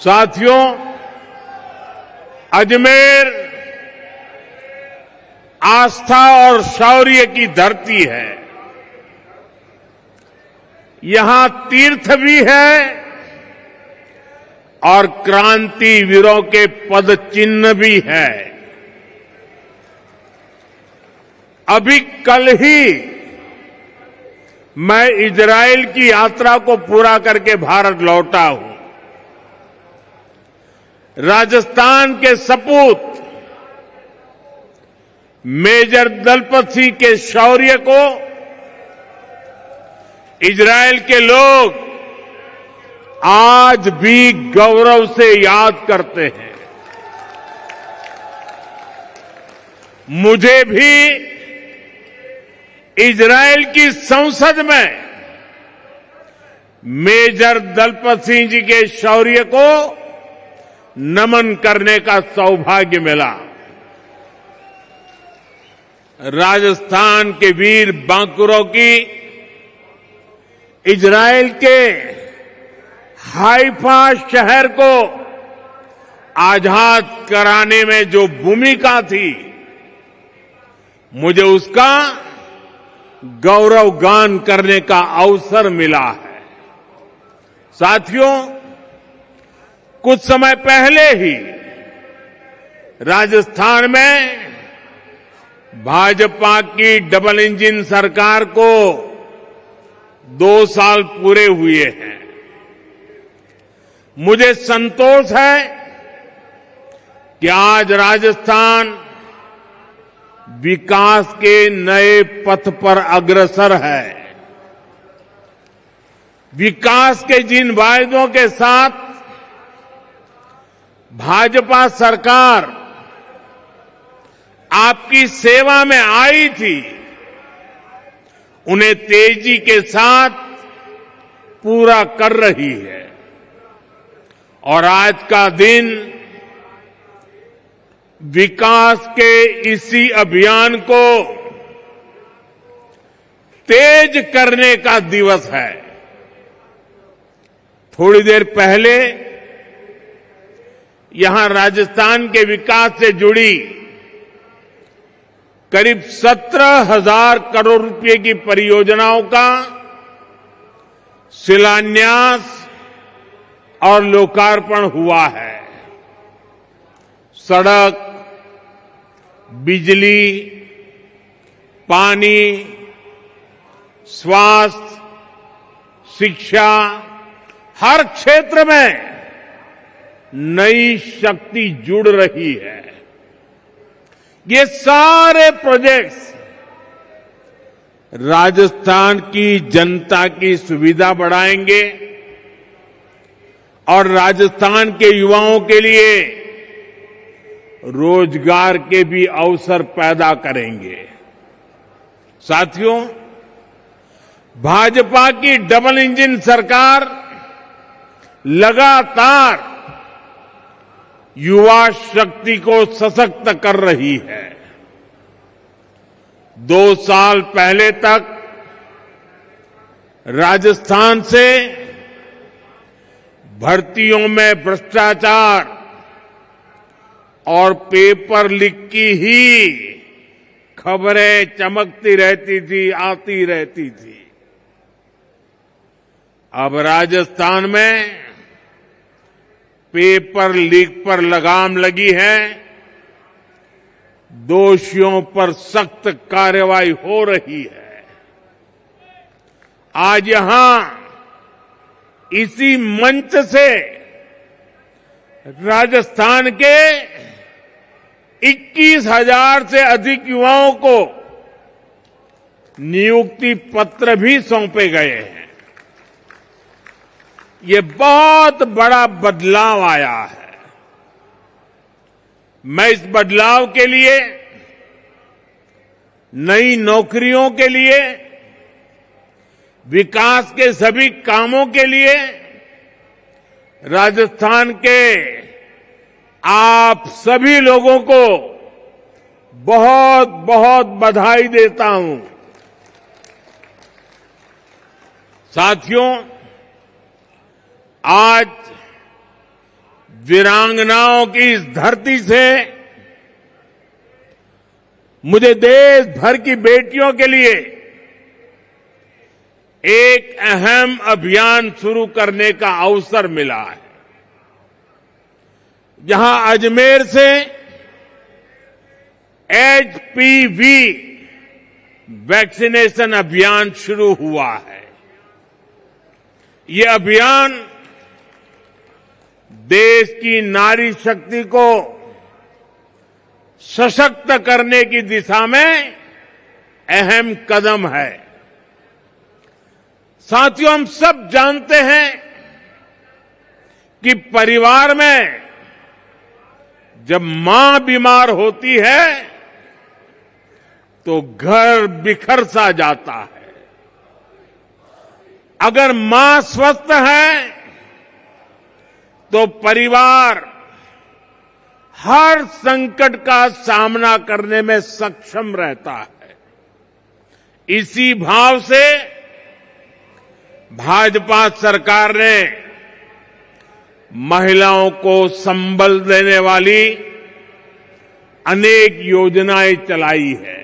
साथियों, अजमेर आस्था और शौर्य की धरती है। यहां तीर्थ भी है और क्रांति वीरों के पद चिन्ह भी है। अभी कल ही मैं इजराइल की यात्रा को पूरा करके भारत लौटा हूं। राजस्थान के सपूत मेजर दलपत सिंह के शौर्य को इजराइल के लोग आज भी गौरव से याद करते हैं। मुझे भी इजराइल की संसद में मेजर दलपत सिंह जी के शौर्य को नमन करने का सौभाग्य मिला। राजस्थान के वीर बांकुरों की इजराइल के हाइफा शहर को आजाद कराने में जो भूमिका थी, मुझे उसका गौरवगान करने का अवसर मिला है। साथियों, कुछ समय पहले ही राजस्थान में भाजपा की डबल इंजन सरकार को 2 साल पूरे हुए हैं। मुझे संतोष है कि आज राजस्थान विकास के नए पथ पर अग्रसर है। विकास के जिन वायदों के साथ भाजपा सरकार आपकी सेवा में आई थी, उन्हें तेजी के साथ पूरा कर रही है। और आज का दिन विकास के इसी अभियान को तेज करने का दिवस है। थोड़ी देर पहले यहां राजस्थान के विकास से जुड़ी करीब 17,000 करोड़ रुपए की परियोजनाओं का शिलान्यास और लोकार्पण हुआ है। सड़क, बिजली, पानी, स्वास्थ्य, शिक्षा, हर क्षेत्र में नई शक्ति जुड़ रही है। ये सारे प्रोजेक्ट्स राजस्थान की जनता की सुविधा बढ़ाएंगे और राजस्थान के युवाओं के लिए रोजगार के भी अवसर पैदा करेंगे। साथियों, भाजपा की डबल इंजन सरकार लगातार युवा शक्ति को सशक्त कर रही है। 2 साल पहले तक राजस्थान से भर्तियों में भ्रष्टाचार और पेपर लीक की ही खबरें चमकती रहती थी, आती रहती थी। अब राजस्थान में पेपर लीक पर लगाम लगी है। दोषियों पर सख्त कार्रवाई हो रही है। आज यहां इसी मंच से राजस्थान के 21,000 से अधिक युवाओं को नियुक्ति पत्र भी सौंपे गए हैं। ये बहुत बड़ा बदलाव आया है। मैं इस बदलाव के लिए, नई नौकरियों के लिए, विकास के सभी कामों के लिए राजस्थान के आप सभी लोगों को बहुत बहुत बधाई देता हूं। साथियों, आज वीरांगनाओं की इस धरती से मुझे देश भर की बेटियों के लिए एक अहम अभियान शुरू करने का अवसर मिला है। जहां अजमेर से एचपीवी वैक्सीनेशन अभियान शुरू हुआ है। ये अभियान देश की नारी शक्ति को सशक्त करने की दिशा में अहम कदम है। साथियों, हम सब जानते हैं कि परिवार में जब मां बीमार होती है तो घर बिखर सा जाता है। अगर मां स्वस्थ है तो परिवार हर संकट का सामना करने में सक्षम रहता है। इसी भाव से भाजपा सरकार ने महिलाओं को संबल देने वाली अनेक योजनाएं चलाई है।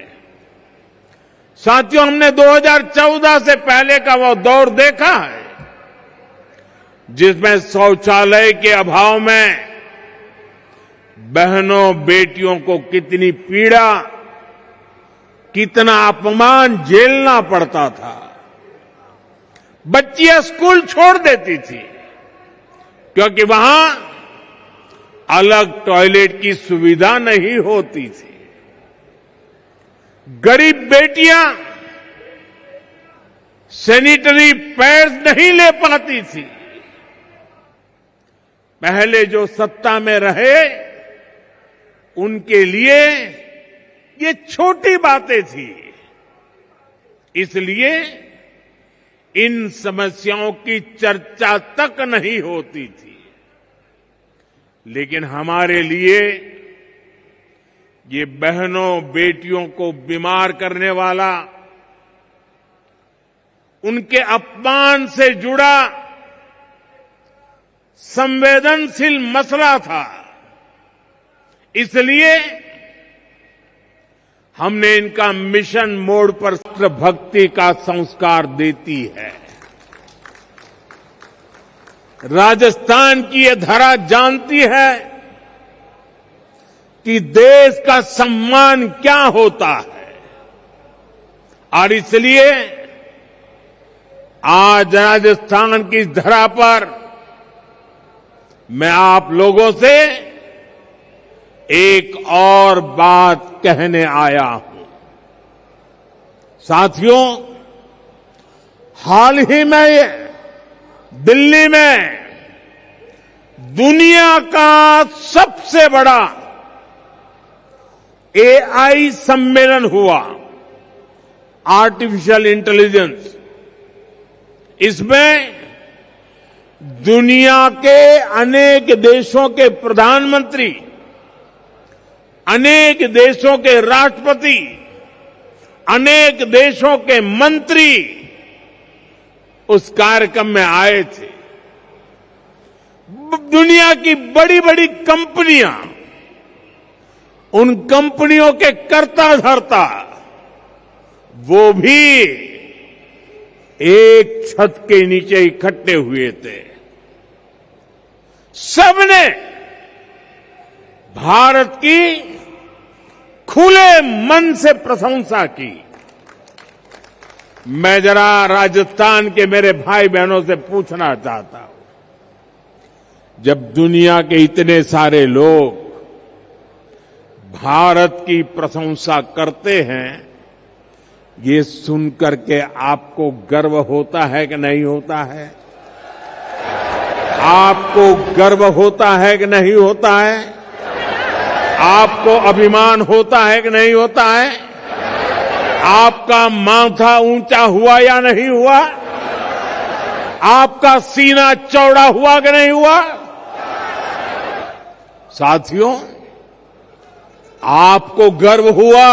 साथियों, हमने 2014 से पहले का वो दौर देखा है जिसमें शौचालय के अभाव में बहनों बेटियों को कितनी पीड़ा, कितना अपमान झेलना पड़ता था। बच्चियां स्कूल छोड़ देती थी क्योंकि वहां अलग टॉयलेट की सुविधा नहीं होती थी। गरीब बेटियां सैनिटरी पैड्स नहीं ले पाती थी। पहले जो सत्ता में रहे उनके लिए ये छोटी बातें थी, इसलिए इन समस्याओं की चर्चा तक नहीं होती थी। लेकिन हमारे लिए ये बहनों बेटियों को बीमार करने वाला, उनके अपमान से जुड़ा संवेदनशील मसला था। इसलिए हमने इनका मिशन मोड पर राष्ट्रभक्ति का संस्कार देती है। राजस्थान की ये धरा जानती है कि देश का सम्मान क्या होता है और इसलिए आज राजस्थान की धरा पर मैं आप लोगों से एक और बात कहने आया हूं। साथियों, हाल ही में दिल्ली में दुनिया का सबसे बड़ा एआई सम्मेलन हुआ, आर्टिफिशियल इंटेलिजेंस। इसमें दुनिया के अनेक देशों के प्रधानमंत्री, अनेक देशों के राष्ट्रपति, अनेक देशों के मंत्री उस कार्यक्रम में आए थे। दुनिया की बड़ी बड़ी कंपनियां, उन कंपनियों के कर्ता धर्ता, वो भी एक छत के नीचे इकट्ठे हुए थे। सबने भारत की खुले मन से प्रशंसा की। मैं जरा राजस्थान के मेरे भाई बहनों से पूछना चाहता हूं, जब दुनिया के इतने सारे लोग भारत की प्रशंसा करते हैं, ये सुनकर के आपको गर्व होता है कि नहीं होता है? आपको गर्व होता है कि नहीं होता है? आपको अभिमान होता है कि नहीं होता है? आपका माथा ऊंचा हुआ या नहीं हुआ? आपका सीना चौड़ा हुआ कि नहीं हुआ? साथियों, आपको गर्व हुआ,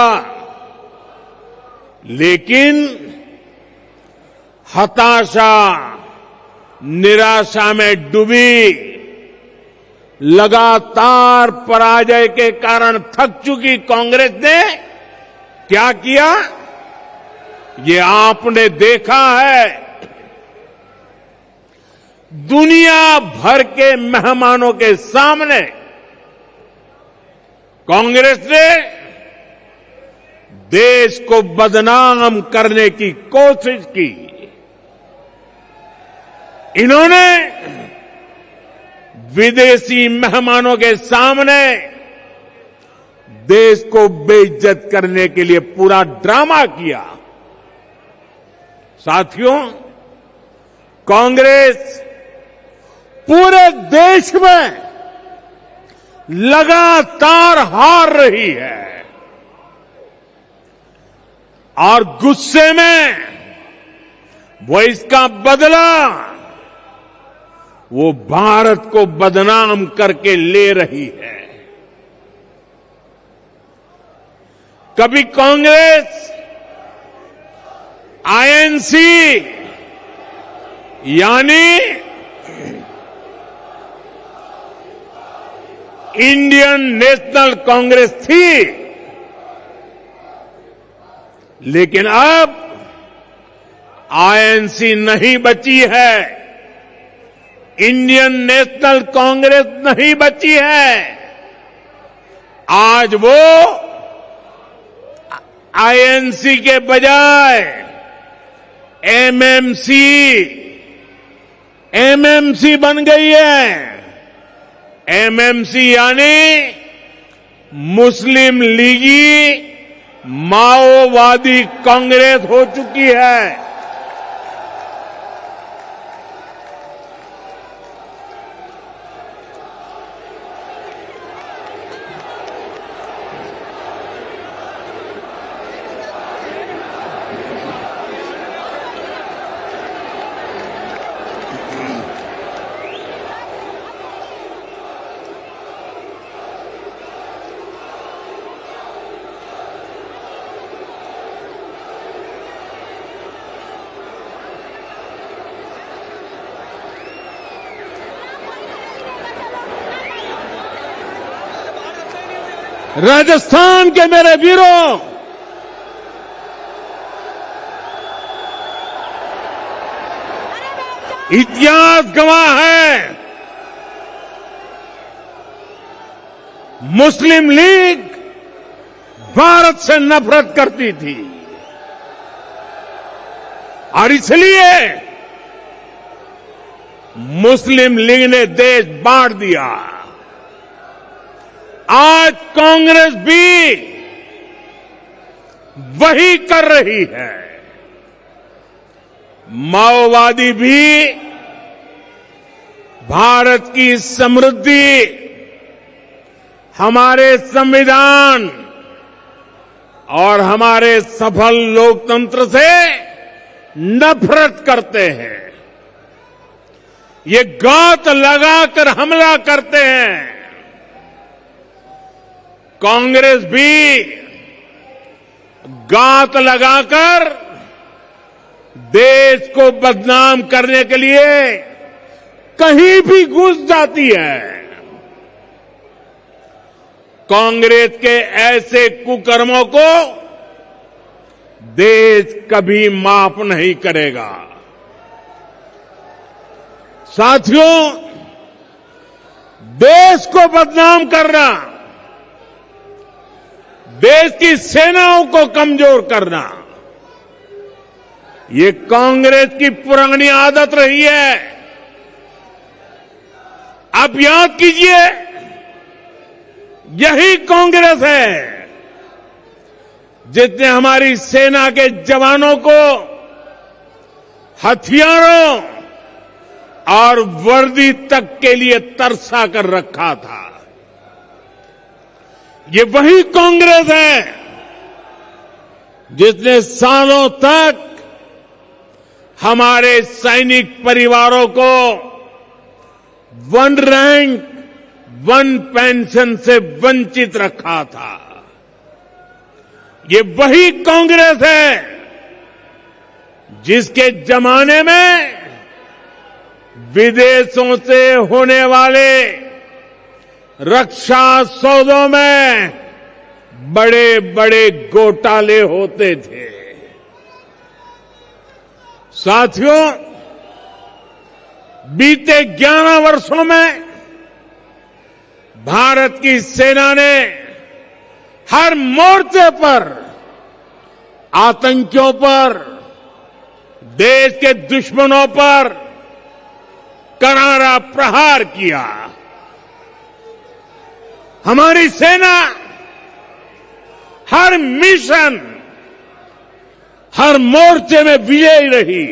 लेकिन हताशा, निराशा में डूबी लगातार पराजय के कारण थक चुकी कांग्रेस ने क्या किया, ये आपने देखा है। दुनिया भर के मेहमानों के सामने कांग्रेस ने देश को बदनाम करने की कोशिश की। इन्होंने विदेशी मेहमानों के सामने देश को बेइज्जत करने के लिए पूरा ड्रामा किया। साथियों, कांग्रेस पूरे देश में लगातार हार रही है और गुस्से में वो इसका बदला वो भारत को बदनाम करके ले रही है। कभी कांग्रेस आईएनसी यानी इंडियन नेशनल कांग्रेस थी, लेकिन अब आईएनसी नहीं बची है, इंडियन नेशनल कांग्रेस नहीं बची है। आज वो आईएनसी के बजाय एमएमसी बन गई है। एमएमसी यानी मुस्लिम लीगी माओवादी कांग्रेस हो चुकी है। राजस्थान के मेरे वीरों, इतिहास गवाह है, मुस्लिम लीग भारत से नफरत करती थी और इसलिए मुस्लिम लीग ने देश बांट दिया। आज कांग्रेस भी वही कर रही है। माओवादी भी भारत की समृद्धि, हमारे संविधान और हमारे सफल लोकतंत्र से नफरत करते हैं। ये घात लगाकर हमला करते हैं। कांग्रेस भी घात लगाकर देश को बदनाम करने के लिए कहीं भी घुस जाती है। कांग्रेस के ऐसे कुकर्मों को देश कभी माफ नहीं करेगा। साथियों, देश को बदनाम करना, देश की सेनाओं को कमजोर करना, ये कांग्रेस की पुरानी आदत रही है। आप याद कीजिए, यही कांग्रेस है जिसने हमारी सेना के जवानों को हथियारों और वर्दी तक के लिए तरसा कर रखा था। ये वही कांग्रेस है जिसने सालों तक हमारे सैनिक परिवारों को वन रैंक वन पेंशन से वंचित रखा था। ये वही कांग्रेस है जिसके जमाने में विदेशों से होने वाले रक्षा सौदों में बड़े बड़े घोटाले होते थे। साथियों, बीते 11 वर्षों में भारत की सेना ने हर मोर्चे पर आतंकियों पर, देश के दुश्मनों पर करारा प्रहार किया। हमारी सेना हर मिशन, हर मोर्चे में विजयी रही।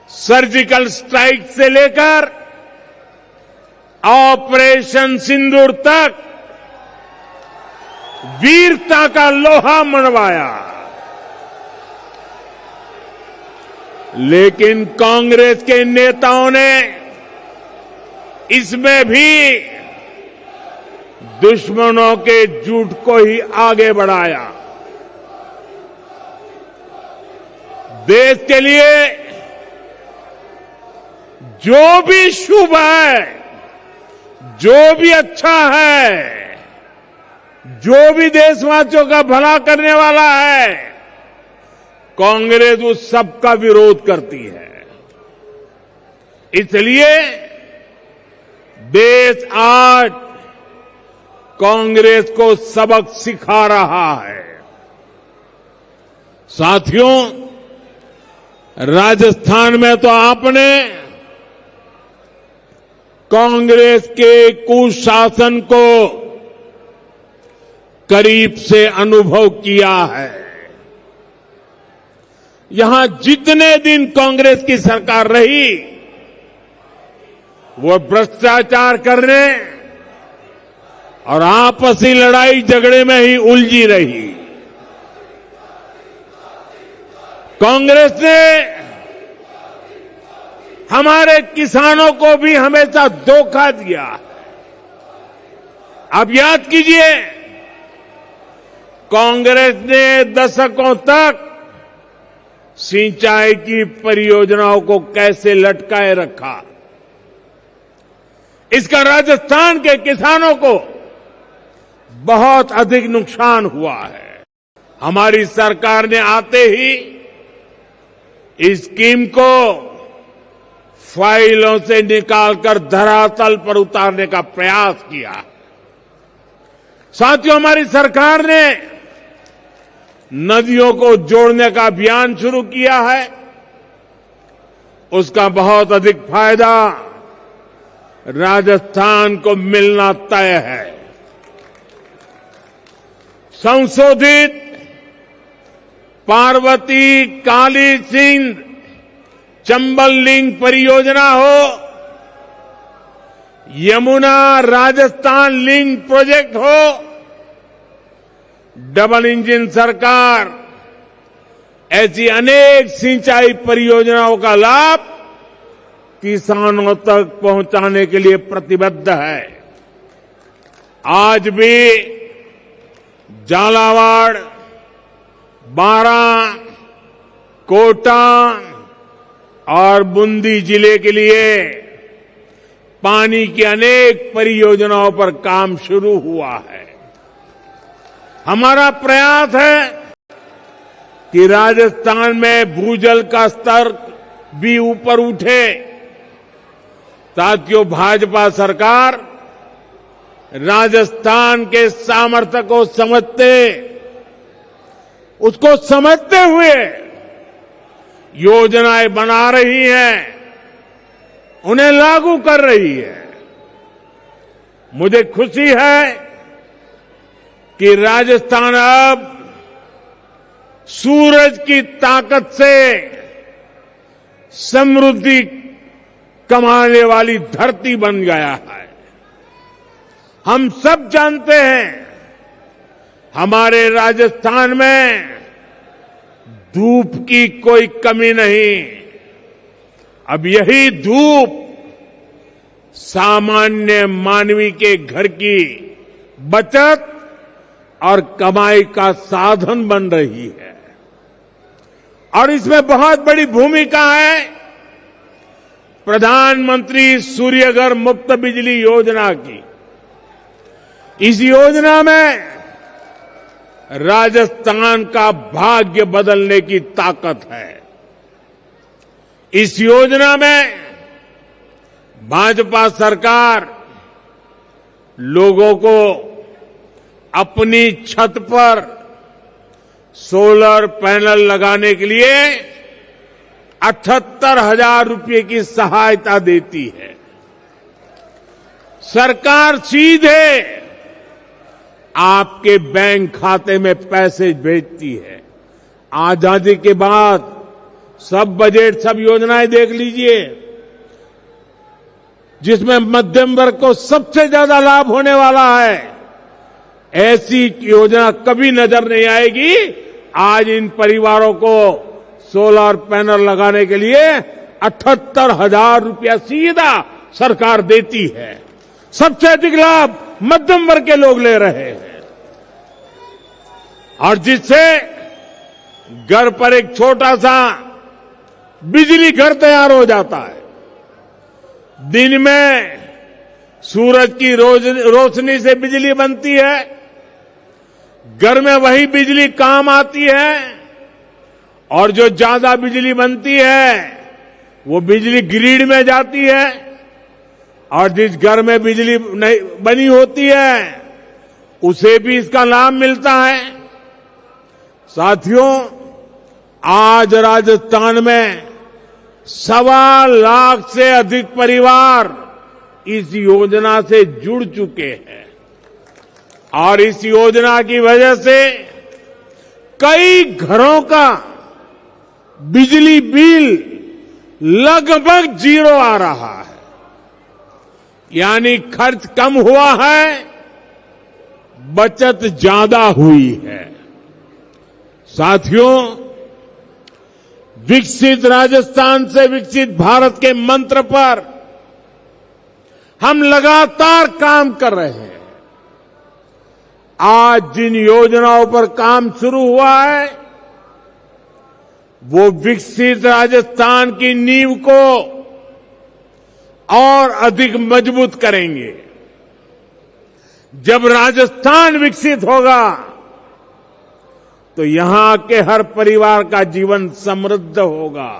सर्जिकल स्ट्राइक से लेकर ऑपरेशन सिंदूर तक वीरता का लोहा मनवाया। लेकिन कांग्रेस के नेताओं ने इसमें भी दुश्मनों के झूठ को ही आगे बढ़ाया। देश के लिए जो भी शुभ है, जो भी अच्छा है, जो भी देशवासियों का भला करने वाला है, कांग्रेस उस सब का विरोध करती है। इसलिए देश आज कांग्रेस को सबक सिखा रहा है। साथियों, राजस्थान में तो आपने कांग्रेस के कुशासन को करीब से अनुभव किया है। यहां जितने दिन कांग्रेस की सरकार रही, वो भ्रष्टाचार करने और आपसी लड़ाई झगड़े में ही उलझी रही। कांग्रेस ने हमारे किसानों को भी हमेशा धोखा दिया। आप याद कीजिए, कांग्रेस ने दशकों तक सिंचाई की परियोजनाओं को कैसे लटकाए रखा। इसका राजस्थान के किसानों को बहुत अधिक नुकसान हुआ है। हमारी सरकार ने आते ही इस स्कीम को फाइलों से निकालकर धरातल पर उतारने का प्रयास किया। साथियों, हमारी सरकार ने नदियों को जोड़ने का अभियान शुरू किया है। उसका बहुत अधिक फायदा राजस्थान को मिलना तय है। संशोधित पार्वती काली सिंध चंबल लिंक परियोजना हो, यमुना राजस्थान लिंक प्रोजेक्ट हो, डबल इंजन सरकार ऐसी अनेक सिंचाई परियोजनाओं का लाभ किसानों तक पहुंचाने के लिए प्रतिबद्ध है। आज भी झालावाड़, बारां, कोटा और बूंदी जिले के लिए पानी की अनेक परियोजनाओं पर काम शुरू हुआ है। हमारा प्रयास है कि राजस्थान में भूजल का स्तर भी ऊपर उठे। साथियों, भाजपा सरकार राजस्थान के सामर्थ्य को उसको समझते हुए योजनाएं बना रही है, उन्हें लागू कर रही है। मुझे खुशी है कि राजस्थान अब सूरज की ताकत से समृद्धि कमाने वाली धरती बन गया है। हम सब जानते हैं, हमारे राजस्थान में धूप की कोई कमी नहीं। अब यही धूप सामान्य मानवी के घर की बचत और कमाई का साधन बन रही है। और इसमें बहुत बड़ी भूमिका है प्रधानमंत्री सूर्यघर मुफ्त बिजली योजना की। इस योजना में राजस्थान का भाग्य बदलने की ताकत है। इस योजना में भाजपा सरकार लोगों को अपनी छत पर सोलर पैनल लगाने के लिए 78,000 रुपये की सहायता देती है। सरकार सीधे आपके बैंक खाते में पैसे भेजती है। आजादी के बाद सब बजट, सब योजनाएं देख लीजिए, जिसमें मध्यम वर्ग को सबसे ज्यादा लाभ होने वाला है, ऐसी योजना कभी नजर नहीं आएगी। आज इन परिवारों को सोलर पैनल लगाने के लिए 78,000 रुपया सीधा सरकार देती है। सबसे अधिक लाभ मध्यम वर्ग के लोग ले रहे हैं, और जिससे घर पर एक छोटा सा बिजली घर तैयार हो जाता है। दिन में सूरज की रोशनी से बिजली बनती है, घर में वही बिजली काम आती है, और जो ज्यादा बिजली बनती है वो बिजली ग्रिड में जाती है, और जिस घर में बिजली नहीं बनी होती है उसे भी इसका लाभ मिलता है। साथियों, आज राजस्थान में 1.25 लाख से अधिक परिवार इस योजना से जुड़ चुके हैं, और इस योजना की वजह से कई घरों का बिजली बिल लगभग 0 आ रहा है। यानी खर्च कम हुआ है, बचत ज्यादा हुई है। साथियों, विकसित राजस्थान से विकसित भारत के मंत्र पर हम लगातार काम कर रहे हैं। आज जिन योजनाओं पर काम शुरू हुआ है वो विकसित राजस्थान की नींव को और अधिक मजबूत करेंगे। जब राजस्थान विकसित होगा तो यहां के हर परिवार का जीवन समृद्ध होगा।